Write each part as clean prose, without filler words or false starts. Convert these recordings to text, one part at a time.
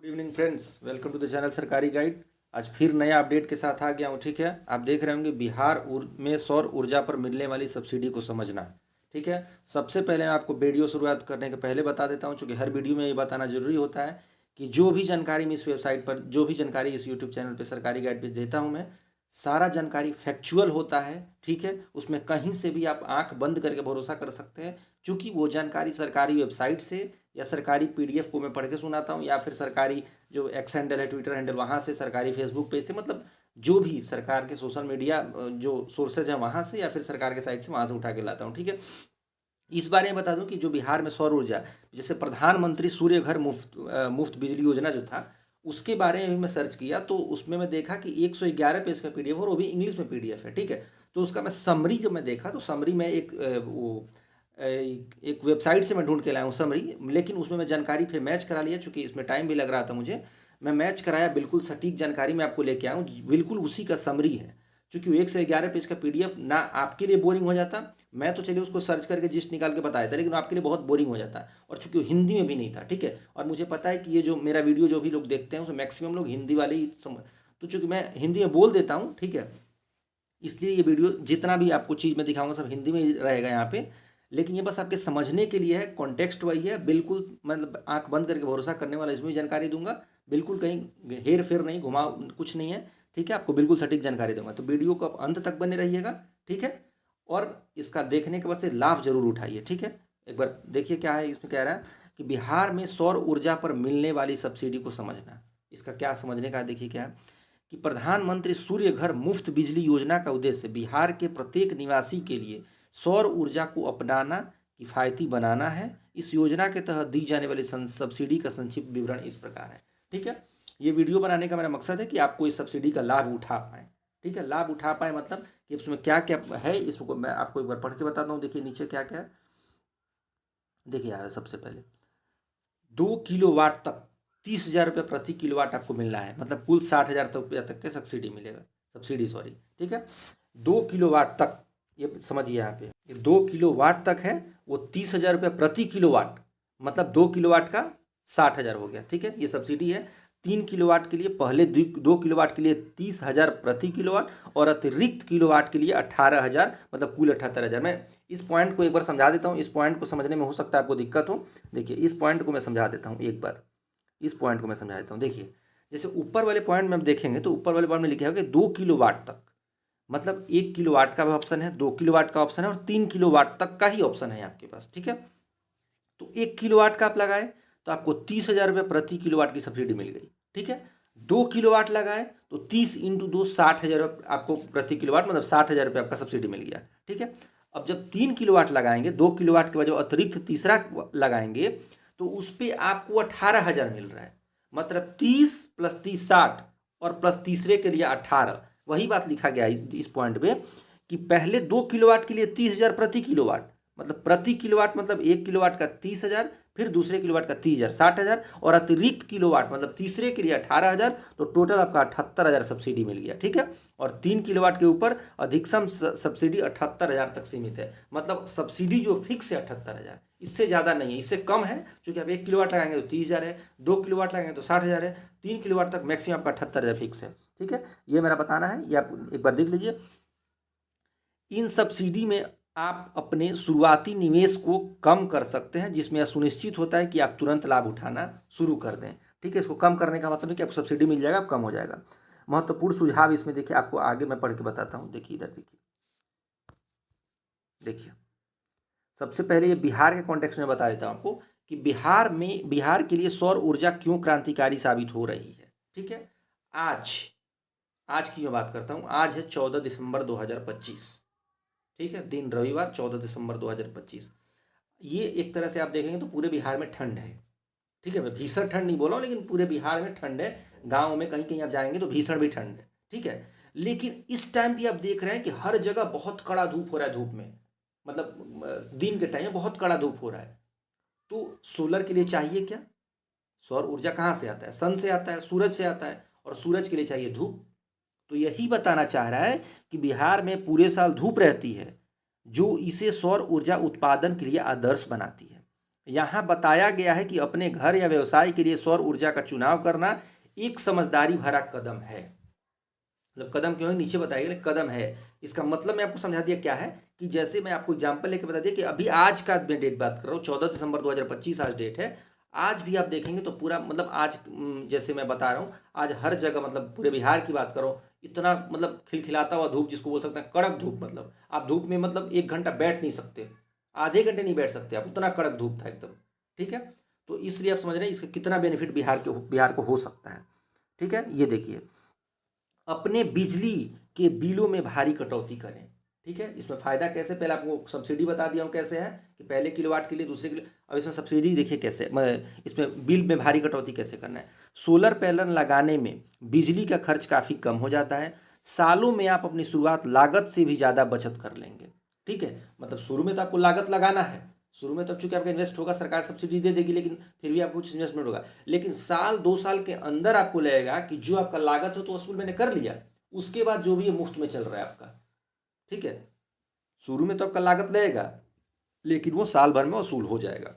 Good evening friends, welcome to the channel Sarkari Guide. आज फिर नया अपडेट के साथ आ गया हूँ। ठीक है, आप देख रहे होंगे बिहार में सौर ऊर्जा पर मिलने वाली सब्सिडी को समझना। ठीक है, सबसे पहले मैं आपको वीडियो शुरुआत करने के पहले बता देता हूँ, चूँकि हर वीडियो में ये बताना जरूरी होता है कि जो भी जानकारी मैं इस वेबसाइट पर, जो भी जानकारी इस यूट्यूब चैनल पर सरकारी गाइड पर देता हूँ मैं, सारा जानकारी फैक्चुअल होता है। ठीक है, उसमें कहीं से भी आप आंख बंद करके भरोसा कर सकते हैं, क्योंकि वो जानकारी सरकारी वेबसाइट से या सरकारी पीडीएफ को मैं पढ़ के सुनाता हूँ, या फिर सरकारी जो एक्स हैंडल है, ट्विटर हैंडल, वहाँ से, सरकारी फेसबुक पेज से, मतलब जो भी सरकार के सोशल मीडिया जो सोर्सेज हैं वहाँ से, या फिर सरकार के साइट से, वहाँ से उठा के लाता हूँ। ठीक है, इस बारे में बता दूं कि जो बिहार में सौर ऊर्जा, जैसे प्रधानमंत्री सूर्य घर मुफ्त बिजली योजना जो था, उसके बारे में मैं सर्च किया तो उसमें मैं देखा कि 111 पेज का पीडीएफ, और वो भी इंग्लिश में पीडीएफ है। ठीक है, तो उसका मैं समरी जब मैं देखा तो समरी में एक वेबसाइट से मैं ढूंढ के लाया हूँ समरी, लेकिन उसमें मैं जानकारी फिर मैच करा लिया, चूंकि इसमें टाइम भी लग रहा था मुझे। मैं मैच कराया, बिल्कुल सटीक जानकारी मैं आपको लेके आया हूँ, बिल्कुल उसी का समरी है। चूंकि वो 111 पेज का पीडीएफ ना आपके लिए बोरिंग हो जाता, मैं तो चलिए उसको सर्च करके जिस्ट निकाल के बताया था, लेकिन आपके लिए बहुत बोरिंग हो जाता है, और चूंकि वो हिंदी में भी नहीं था। ठीक है, और मुझे पता है कि ये जो मेरा वीडियो जो भी लोग देखते हैं उसमें मैक्सिमम लोग हिंदी वाले ही समझ, तो चूंकि मैं हिंदी में बोल देता हूँ, ठीक है, इसलिए ये वीडियो जितना भी आपको चीज़ मैं दिखाऊंगा सब हिंदी में ही रहेगा यहाँ पे। लेकिन ये बस आपके समझने के लिए है, कॉन्टेक्स्ट वही है, बिल्कुल मतलब आंख बंद करके भरोसा करने वाला, इसमें भी जानकारी दूंगा, बिल्कुल कहीं हेर फेर नहीं, घुमा कुछ नहीं है। ठीक है, आपको बिल्कुल सटीक जानकारी दूंगा, तो वीडियो को आप अंत तक बने रहिएगा। ठीक है, और इसका देखने के बाद से लाभ जरूर उठाइए। ठीक है, एक बार देखिए क्या है इसमें, कह रहा है कि बिहार में सौर ऊर्जा पर मिलने वाली सब्सिडी को समझना। इसका क्या समझने का है, देखिए क्या है कि प्रधानमंत्री सूर्य घर मुफ्त बिजली योजना का उद्देश्य बिहार के प्रत्येक निवासी के लिए सौर ऊर्जा को अपनाना, किफ़ायती बनाना है। इस योजना के तहत दी जाने वाली सब्सिडी का संक्षिप्त विवरण इस प्रकार है। ठीक है, ये वीडियो बनाने का मेरा मकसद है कि आपको इस सब्सिडी का लाभ उठा पाए। ठीक है, लाभ उठा पाए मतलब कि उसमें क्या क्या है, इसको मैं आपको एक बार पढ़ के बताता हूँ। देखिए नीचे क्या क्या है, देखिए यार, सबसे पहले 2 किलोवाट तक 30,000 रुपये प्रति किलोवाट आपको मिलना है, मतलब कुल 60,000 रुपया तक के सब्सिडी मिलेगा, सब्सिडी सॉरी। ठीक है, 2 किलोवाट तक, ये समझिए यहाँ पे, ये 2 किलोवाट तक है, वो 30,000 रुपये प्रति किलोवाट, मतलब 2 किलोवाट का 60,000 हो गया। ठीक है, ये सब्सिडी है। 3 किलोवाट के लिए, पहले 2 किलोवाट के लिए 30,000 प्रति किलोवाट, और अतिरिक्त किलोवाट के लिए 18,000, मतलब कुल 78,000। मैं इस पॉइंट को एक बार समझा देता हूँ, इस पॉइंट को समझने में हो सकता है आपको दिक्कत हो। देखिए इस पॉइंट को मैं समझा देता हूँ एक बार, इस पॉइंट को मैं समझा देता हूँ। देखिए जैसे ऊपर वाले पॉइंट में हम देखेंगे तो ऊपर वाले पॉइंट में लिखा होगा 2 किलोवाट तक, मतलब 1 किलोवाट का भी ऑप्शन है, 2 किलोवाट का ऑप्शन है, और 3 किलोवाट तक का ही ऑप्शन है आपके पास। ठीक है, तो 1 किलोवाट का आप लगाए तो आपको 30,000 रुपये प्रति किलोवाट की सब्सिडी मिल गई। ठीक है, 2 किलोवाट लगाए तो 30 × 2 60,000 आपको प्रति किलोवाट, मतलब 60,000 रुपये आपका सब्सिडी मिल गया। ठीक है, अब जब 3 किलोवाट लगाएंगे, 2 किलोवाट के बाद जब अतिरिक्त तीसरा लगाएंगे तो उस पर आपको 18,000 मिल रहा है, मतलब 30 + 30 60, और प्लस तीसरे के लिए 18। वही बात लिखा गया है इस पॉइंट पे कि पहले 2 किलोवाट के लिए 30,000 प्रति किलोवाट, मतलब प्रति किलोवाट, मतलब 1 किलोवाट का 30,000, फिर दूसरे किलोवाट का 30,000 60,000, और अतिरिक्त किलोवाट मतलब तीसरे के लिए 18,000, तो टोटल आपका 78,000 सब्सिडी मिल गया। ठीक है, और 3 किलोवाट के ऊपर अधिकतम सब्सिडी 78,000 तक सीमित है, मतलब सब्सिडी जो फिक्स है 78,000, इससे ज़्यादा नहीं है, इससे कम है। क्योंकि आप 1 किलोवाट लगाएंगे तो 30,000 है, 2 किलोवाट लगाएंगे तो 60,000 है, 3 किलोवाट तक मैक्सिमम आपका 78,000 फिक्स है। ठीक है, ये मेरा बताना है, ये आप एक बार देख लीजिए। इन सब्सिडी में आप अपने शुरुआती निवेश को कम कर सकते हैं, जिसमें यह सुनिश्चित होता है कि आप तुरंत लाभ उठाना शुरू कर दें। ठीक है, इसको कम करने का मतलब है कि आपको सब्सिडी मिल जाएगा, कम हो जाएगा। महत्वपूर्ण सुझाव इसमें देखिए, आपको आगे मैं पढ़ के बताता हूँ। देखिए इधर देखिए, देखिए सबसे पहले ये बिहार के कॉन्टेक्स्ट में बता देता हूँ आपको कि बिहार के लिए सौर ऊर्जा क्यों क्रांतिकारी साबित हो रही है। ठीक है, आज आज की मैं बात करता हूँ, आज है 14 दिसंबर 2025। ठीक है, दिन रविवार 14 दिसंबर 2025। ये एक तरह से आप देखेंगे तो पूरे बिहार में ठंड है। ठीक है, मैं भीषण ठंड नहीं बोल रहा हूँ, लेकिन पूरे बिहार में ठंड है। गाँव में कहीं कहीं आप जाएंगे तो भीषण भी ठंड है। ठीक है, लेकिन इस टाइम भी आप देख रहे हैं कि हर जगह बहुत कड़ा धूप हो रहा है, धूप में मतलब दिन के टाइम में बहुत कड़ा धूप हो रहा है। तो सोलर के लिए चाहिए क्या, सौर ऊर्जा कहाँ से आता है, सन से आता है, सूरज से आता है, और सूरज के लिए चाहिए धूप। तो यही बताना चाह रहा है कि बिहार में पूरे साल धूप रहती है, जो इसे सौर ऊर्जा उत्पादन के लिए आदर्श बनाती है। यहाँ बताया गया है कि अपने घर या व्यवसाय के लिए सौर ऊर्जा का चुनाव करना एक समझदारी भरा कदम है। मतलब कदम क्यों है नीचे बताइए, लेकिन कदम है। इसका मतलब मैं आपको समझा दिया क्या है कि जैसे मैं आपको एग्जांपल लेके बता दिया कि अभी आज का मैं डेट बात कर रहा हूँ, 14 दिसंबर 2025 आज डेट है। आज भी आप देखेंगे तो पूरा मतलब आज जैसे मैं बता रहा हूँ, आज हर जगह मतलब पूरे बिहार की बात करो, इतना मतलब खिलखिलाता हुआ धूप जिसको बोल सकते हैं कड़क धूप, मतलब आप धूप में मतलब 1 घंटा बैठ नहीं सकते, आधे घंटे नहीं बैठ सकते आप, उतना कड़क धूप था एकदम। ठीक है, तो इसलिए आप समझ रहे हैं इसका कितना बेनिफिट बिहार को हो सकता है। ठीक है, ये देखिए, अपने बिजली के बिलों में भारी कटौती करें। ठीक है, इसमें फ़ायदा कैसे, पहले आपको सब्सिडी बता दिया हूँ कैसे है कि पहले किलोवाट के लिए दूसरे किलो, अब इसमें सब्सिडी देखिए कैसे, इसमें बिल में भारी कटौती कैसे करना है। सोलर पैनल लगाने में बिजली का खर्च काफ़ी कम हो जाता है। सालों में आप अपनी शुरुआत लागत से भी ज़्यादा बचत कर लेंगे। ठीक है, मतलब शुरू में तो आपको लागत लगाना है, शुरू में तो चूंकि आपका इन्वेस्ट होगा, सरकार सब्सिडी दे देगी, लेकिन फिर भी आपको कुछ इन्वेस्टमेंट होगा। लेकिन साल 2 साल के अंदर आपको लगेगा कि जो आपका लागत हो तो वसूल मैंने कर लिया, उसके बाद जो भी ये मुफ्त में चल रहा है आपका। ठीक है, शुरू में तो आपका लागत लगेगा, लेकिन वो साल भर में वसूल हो जाएगा।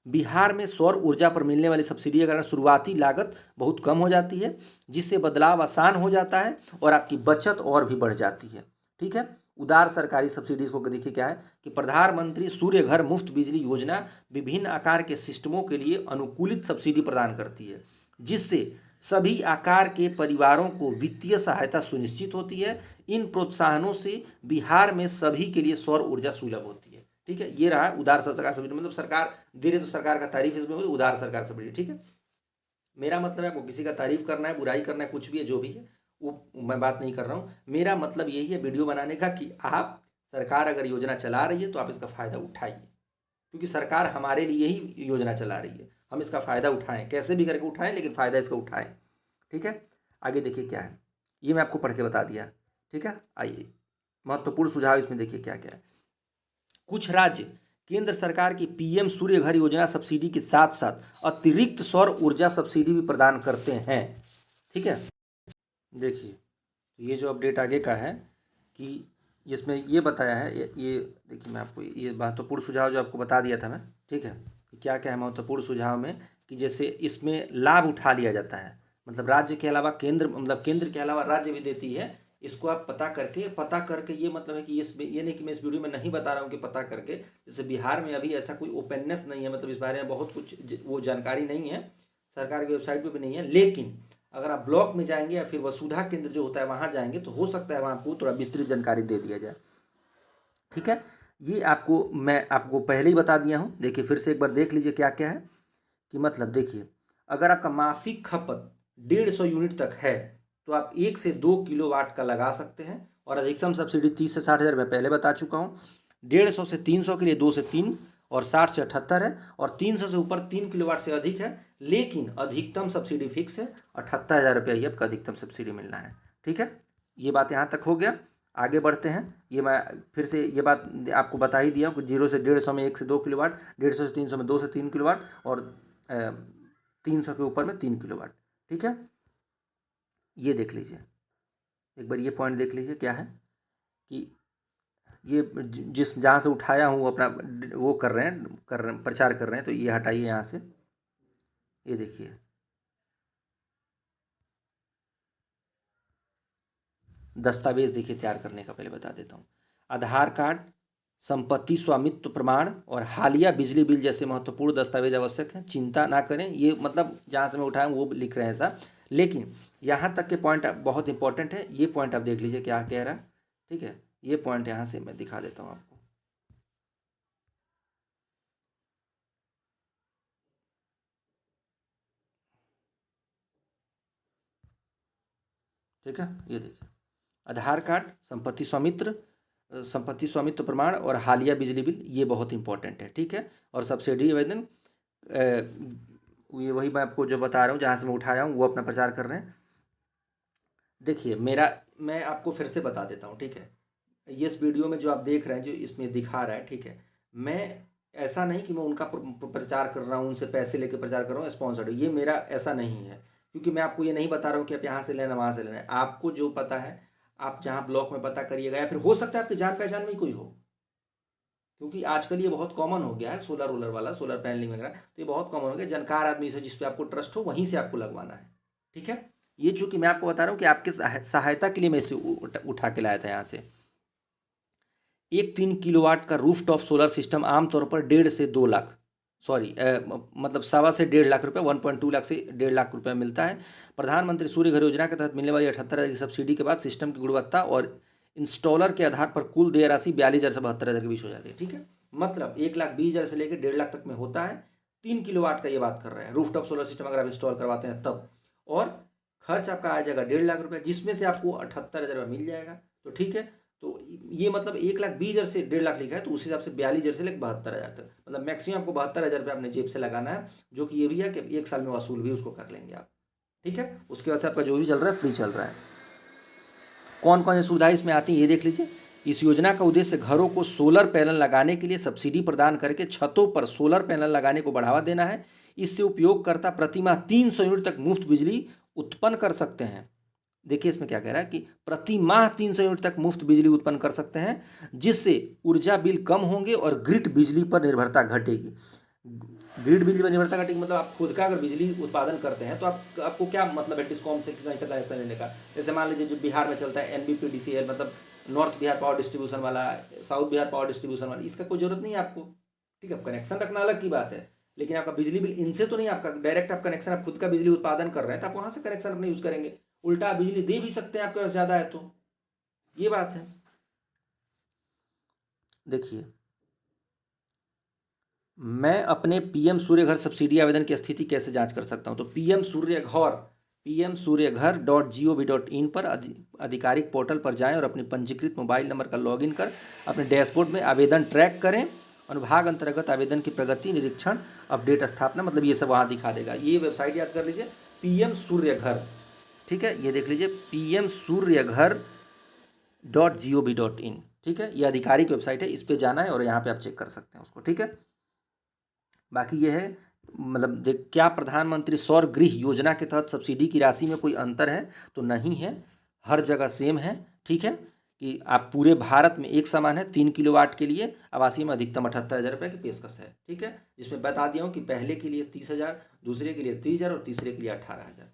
बिहार में सौर ऊर्जा पर मिलने वाली सब्सिडी के कारण शुरुआती लागत बहुत कम हो जाती है, जिससे बदलाव आसान हो जाता है और आपकी बचत और भी बढ़ जाती है। ठीक है, उदार सरकारी सब्सिडीज को देखिए क्या है कि प्रधानमंत्री सूर्य घर मुफ्त बिजली योजना विभिन्न आकार के सिस्टमों के लिए अनुकूलित सब्सिडी प्रदान करती है, जिससे सभी आकार के परिवारों को वित्तीय सहायता सुनिश्चित होती है। इन प्रोत्साहनों से बिहार में सभी के लिए सौर ऊर्जा सुलभ होती है। ठीक है, ये रहा उदार सरकार सब्सिडी, मतलब सरकार दे रही तो सरकार का तारीफ इसमें हो, उदार सरकार सब्सिडी। ठीक है, मेरा मतलब है आपको किसी का तारीफ करना है, बुराई करना है, कुछ भी है, जो भी है वो मैं बात नहीं कर रहा हूँ। मेरा मतलब यही है वीडियो बनाने का कि आप, सरकार अगर योजना चला रही है तो आप इसका फ़ायदा उठाइए, क्योंकि सरकार हमारे लिए ही योजना चला रही है, हम इसका फ़ायदा उठाएं, कैसे भी करके उठाएं, लेकिन फ़ायदा इसका उठाएं। ठीक है, आगे देखिए क्या है, ये मैं आपको पढ़ के बता दिया। ठीक है, आइए महत्वपूर्ण सुझाव इसमें देखिए क्या क्या है। कुछ राज्य केंद्र सरकार की पीएम सूर्य घर योजना सब्सिडी के साथ साथ अतिरिक्त सौर ऊर्जा सब्सिडी भी प्रदान करते हैं। ठीक है, देखिए ये जो अपडेट आगे का है कि इसमें ये बताया है, ये देखिए मैं आपको ये महत्वपूर्ण सुझाव जो आपको बता दिया था मैं। ठीक है, क्या क्या है महत्वपूर्ण सुझाव में कि जैसे इसमें लाभ उठा लिया जाता है, मतलब राज्य के अलावा केंद्र, मतलब केंद्र के अलावा राज्य भी देती है, इसको आप पता करके ये मतलब है कि ये नहीं कि मैं इस वीडियो में नहीं बता रहा हूँ कि पता करके, जैसे बिहार में अभी ऐसा कोई ओपननेस नहीं है, मतलब इस बारे में बहुत कुछ वो जानकारी नहीं है, सरकार की वेबसाइट पर भी नहीं है। लेकिन अगर आप ब्लॉक में जाएंगे या फिर वसुधा केंद्र जो होता है वहाँ जाएंगे तो हो सकता है वहाँ आपको थोड़ा विस्तृत जानकारी दे दिया जाए। ठीक है, ये आपको मैं आपको पहले ही बता दिया हूँ, देखिए फिर से एक बार देख लीजिए क्या क्या है कि मतलब देखिए, अगर आपका मासिक खपत 150 यूनिट तक है तो आप 1 से 2 किलोवाट का लगा सकते हैं, और अधिकतम सब्सिडी 30 से 60 हज़ार मैं पहले बता चुका हूँ। 150 से 300 के लिए 2 से 3 और 60 से 78 है, और 300 से ऊपर 3 किलोवाट से अधिक है, लेकिन अधिकतम सब्सिडी फिक्स है, 78 हज़ार रुपया ही आपका अधिकतम सब्सिडी मिलना है। ठीक है, ये बात यहाँ तक हो गया। आगे बढ़ते हैं, ये मैं फिर से ये बात आपको बता ही दिया हूँ कि 0 से 150 में 1 से 2 किलोवाट, 150 से 300 में 2 से 3 किलोवाट, और 300 के ऊपर में 3 किलोवाट। ठीक है, ये देख लीजिए एक बार, ये पॉइंट देख लीजिए क्या है कि ये जिस जहाँ से उठाया हूँ अपना वो कर रहे हैं प्रचार कर रहे हैं, तो ये हटाइए यहाँ से, ये देखिए दस्तावेज देखिए तैयार करने का पहले बता देता हूँ। आधार कार्ड, संपत्ति स्वामित्व प्रमाण और हालिया बिजली बिल जैसे महत्वपूर्ण दस्तावेज आवश्यक हैं, चिंता ना करें। ये मतलब जहाँ से मैं उठाया वो लिख रहे हैं ऐसा, लेकिन यहाँ तक के पॉइंट बहुत इंपॉर्टेंट है, ये पॉइंट आप देख लीजिए क्या कह रहा है। ठीक है, ये पॉइंट यहाँ से मैं दिखा देता हूँ आपको। ठीक है, ये देखिए आधार कार्ड, संपत्ति स्वामित्व प्रमाण और हालिया बिजली बिल, ये बहुत इंपॉर्टेंट है। ठीक है, और सब्सिडी आवेदन, ये वही मैं आपको जो बता रहा हूँ जहाँ से मैं उठाया हूँ वो अपना प्रचार कर रहे हैं। देखिए मैं आपको फिर से बता देता हूँ। ठीक है, ये इस वीडियो में जो आप देख रहे हैं जो इसमें दिखा रहा है, ठीक है, मैं ऐसा नहीं कि मैं उनका प्रचार कर रहा हूँ, उनसे पैसे लेके प्रचार कर रहा हूँ स्पॉन्सर्ड, ये मेरा ऐसा नहीं है, क्योंकि मैं आपको ये नहीं बता रहा हूँ कि आप यहाँ से लेना वहाँ से लेना है। आपको जो पता है आप जहाँ ब्लॉक में पता करिएगा, या फिर हो सकता है आपकी जान पहचान में ही कोई हो, क्योंकि आजकल ये बहुत कॉमन हो गया है, सोलर वोलर वाला, सोलर पैनलिंग वगैरह, तो ये बहुत कॉमन हो गया। जानकार आदमी से, जिस पे आपको ट्रस्ट हो, वहीं से आपको लगवाना है, ठीक है। ये चूंकि मैं आपको बता रहा हूँ कि आपके सहायता के लिए मैं इसे उठा के लाया था यहाँ से। एक 3 किलोवाट का रूफटॉप सोलर सिस्टम आमतौर पर 1.5 से 2 लाख, सॉरी मतलब 1.25 से 1.5 लाख रुपए, 1.2 लाख से 1.5 लाख रुपए मिलता है। प्रधानमंत्री सूर्य घर योजना के तहत मिलने वाली 78,000 की सब्सिडी के बाद सिस्टम की गुणवत्ता और इंस्टॉलर के आधार पर कुल देय राशि 42,000 से 72,000 के बीच हो जाती है, ठीक है। मतलब 1,20,000 से लेकर 1.5 लाख तक में होता है। 3 किलोवाट का ये बात कर रहे हैं, रूफटॉप सोलर सिस्टम अगर आप इंस्टॉल करवाते हैं तब, और खर्च आपका आ जाएगा 1.5 लाख रुपये, जिसमें से आपको 78,000 रुपये मिल जाएगा, तो ठीक है। तो ये मतलब 1,20,000 से 1.5 लाख लिखा है, तो उस हिसाब से 42,000 से लेकर 72,000 तक, मतलब मैक्सिमम आपको 72,000 रुपये अपने जेब से लगाना है, जो कि ये भी है कि 1 साल में वसूल भी उसको कर लेंगे आप, ठीक है। उसके बाद से आपका जो भी चल रहा है फ्री चल रहा है। कौन कौन सी सुविधाएं इसमें आती हैं ये देख लीजिए। इस योजना का उद्देश्य घरों को सोलर पैनल लगाने के लिए सब्सिडी प्रदान करके छतों पर सोलर पैनल लगाने को बढ़ावा देना है। इससे उपयोगकर्ता प्रति माह 300 यूनिट तक मुफ्त बिजली उत्पन्न कर सकते हैं। देखिए इसमें क्या कह रहा है कि प्रति माह 300 यूनिट तक मुफ्त बिजली उत्पन्न कर सकते हैं, जिससे ऊर्जा बिल कम होंगे और ग्रिड बिजली पर निर्भरता घटेगी। ग्रिड बिजली पर निर्भरता घटेगी मतलब आप खुद का अगर बिजली उत्पादन करते हैं तो आपको क्या मतलब है डिस्कॉम से कहीं से कनेक्शन लेने का। जैसे मान लीजिए जो बिहार में चलता है NBPDCL, मतलब नॉर्थ बिहार पावर डिस्ट्रीब्यूशन वाला, साउथ बिहार पावर डिस्ट्रीब्यूशन वाला, इसका कोई जरूरत नहीं है आपको, ठीक है। कनेक्शन रखना अलग की बात है, लेकिन आपका बिजली बिल इनसे तो नहीं, आपका डायरेक्ट आप कनेक्शन, आप खुद का बिजली उत्पादन कर रहे हैं तो आप वहां से कनेक्शन अपने यूज करेंगे, उल्टा बिजली दे भी सकते हैं आपके पास ज़्यादा है तो, ये बात है। देखिए मैं अपने PM सूर्य घर सब्सिडी आवेदन की स्थिति कैसे जांच कर सकता हूं, तो pmsuryaghar.gov.in पर आधिकारिक पोर्टल पर जाएं और अपने पंजीकृत मोबाइल नंबर का लॉगिन कर अपने डैशबोर्ड में आवेदन ट्रैक करें। अनुभाग अंतर्गत आवेदन की प्रगति, निरीक्षण, अपडेट, स्थापना, मतलब ये सब वहाँ दिखा देगा। ये वेबसाइट याद कर लीजिए, PM सूर्य घर, ठीक है। ये देख लीजिए pmsuryaghar.gov.in, ठीक है। ये आधिकारिक वेबसाइट है, इस पर जाना है और यहाँ पे आप चेक कर सकते हैं उसको, ठीक है। बाकी ये है, मतलब देख क्या प्रधानमंत्री सौर गृह योजना के तहत सब्सिडी की राशि में कोई अंतर है तो नहीं है, हर जगह सेम है, ठीक है। कि आप पूरे भारत में एक समान है। 3 किलोवाट के लिए आवासीय में अधिकतम 78,000 रुपये की पेशकश है, ठीक है। जिसमें बता दिया हूँ कि पहले के लिए 30,000, दूसरे के लिए 30,000 और तीसरे के लिए 18,000,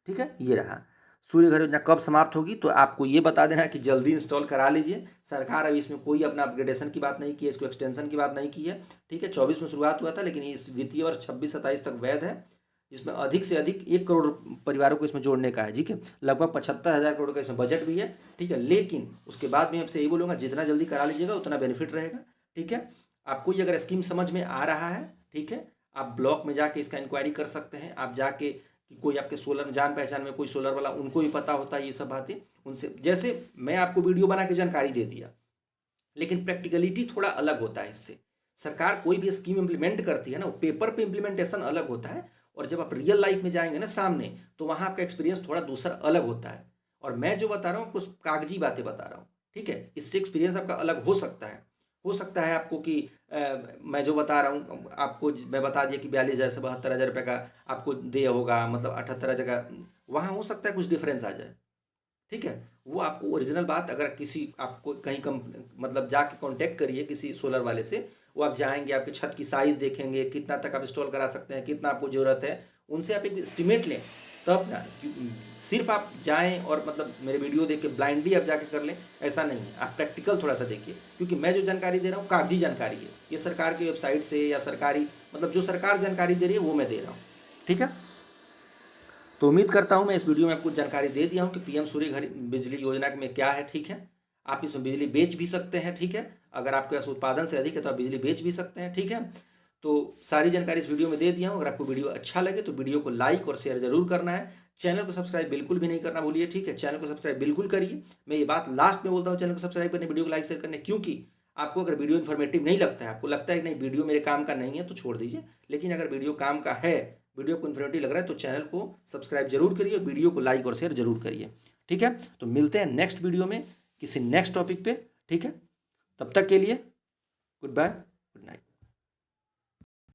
ठीक है। ये रहा। सूर्य घर योजना कब समाप्त होगी, तो आपको ये बता देना है कि जल्दी इंस्टॉल करा लीजिए। सरकार अभी इसमें कोई अपना अपग्रेडेशन की बात नहीं की है, इसको एक्सटेंशन की बात नहीं की है, ठीक है। 24 में शुरुआत हुआ था, लेकिन इस वित्तीय वर्ष 26-27 तक वैध है। इसमें अधिक से अधिक 1 करोड़ परिवारों को इसमें जोड़ने का है, ठीक है। लगभग 75,000 करोड़ का इसमें बजट भी है, ठीक है। लेकिन उसके बाद मैं आपसे यही बोलूँगा, जितना जल्दी करा लीजिएगा उतना बेनिफिट रहेगा, ठीक है। आपको ये अगर स्कीम समझ में आ रहा है, ठीक है, आप ब्लॉक में जाके इसका इंक्वायरी कर सकते हैं। आप जाके कि कोई आपके सोलर जान पहचान में कोई सोलर वाला, उनको भी पता होता है ये सब बातें, उनसे, जैसे मैं आपको वीडियो बना के जानकारी दे दिया, लेकिन प्रैक्टिकलिटी थोड़ा अलग होता है इससे। सरकार कोई भी स्कीम इंप्लीमेंट करती है ना, वो पेपर पे इंप्लीमेंटेशन अलग होता है, और जब आप रियल लाइफ में जाएंगे ना सामने, तो वहाँ आपका एक्सपीरियंस थोड़ा दूसरा अलग होता है। और मैं जो बता रहा हूँ कुछ कागजी बातें बता रहा हूँ, ठीक है। इससे एक्सपीरियंस आपका अलग हो सकता है। हो सकता है आपको कि मैं जो बता रहा हूँ आपको, मैं बता दिया कि 42,000 से 72,000 रुपये का आपको दे होगा, मतलब 78,000 का, वहाँ हो सकता है कुछ डिफरेंस आ जाए, ठीक है। वो आपको ओरिजिनल बात, अगर किसी आपको कहीं मतलब जाके कांटेक्ट करिए किसी सोलर वाले से, वो आप जाएंगे, आपके छत की साइज़ देखेंगे, कितना तक आप इंस्टॉल करा सकते हैं, कितना आपको ज़रूरत है, उनसे आप एक एस्टिमेट लें, तब ना सिर्फ आप जाएं और मतलब मेरे वीडियो देख के ब्लाइंडली आप जाके कर लें, ऐसा नहीं है। आप प्रैक्टिकल थोड़ा सा देखिए, क्योंकि मैं जो जानकारी दे रहा हूँ कागजी जानकारी है, ये सरकार की वेबसाइट से या सरकारी, मतलब जो सरकार जानकारी दे रही है वो मैं दे रहा हूँ, ठीक है। तो उम्मीद करता हूँ मैं इस वीडियो में आपको जानकारी दे दिया हूँ कि PM सूर्य घर बिजली योजना में क्या है, ठीक है। आप इसमें बिजली बेच भी सकते हैं, ठीक है। अगर आपके पास उत्पादन से अधिक है तो आप बिजली बेच भी सकते हैं, ठीक है। तो सारी जानकारी इस वीडियो में दे दिया हूँ। अगर आपको वीडियो अच्छा लगे तो वीडियो को लाइक और शेयर जरूर करना है। चैनल को सब्सक्राइब बिल्कुल भी नहीं करना भूलिए, ठीक है। चैनल को सब्सक्राइब बिल्कुल करिए। मैं ये बात लास्ट में बोलता हूँ, चैनल को सब्सक्राइब करने, वीडियो को लाइक शेयर करने, क्योंकि आपको अगर वीडियो इन्फॉर्मेटिव नहीं लगता है, आपको लगता है कि नहीं वीडियो मेरे काम का नहीं है, तो छोड़ दीजिए। लेकिन अगर वीडियो काम का है, वीडियो को इन्फॉर्मेटिव लग रहा है, तो चैनल को सब्सक्राइब जरूर करिए, वीडियो को लाइक और शेयर जरूर करिए, ठीक है। तो मिलते हैं नेक्स्ट वीडियो में किसी नेक्स्ट टॉपिक पे, ठीक है। तब तक के लिए गुड बाय, गुड नाइट।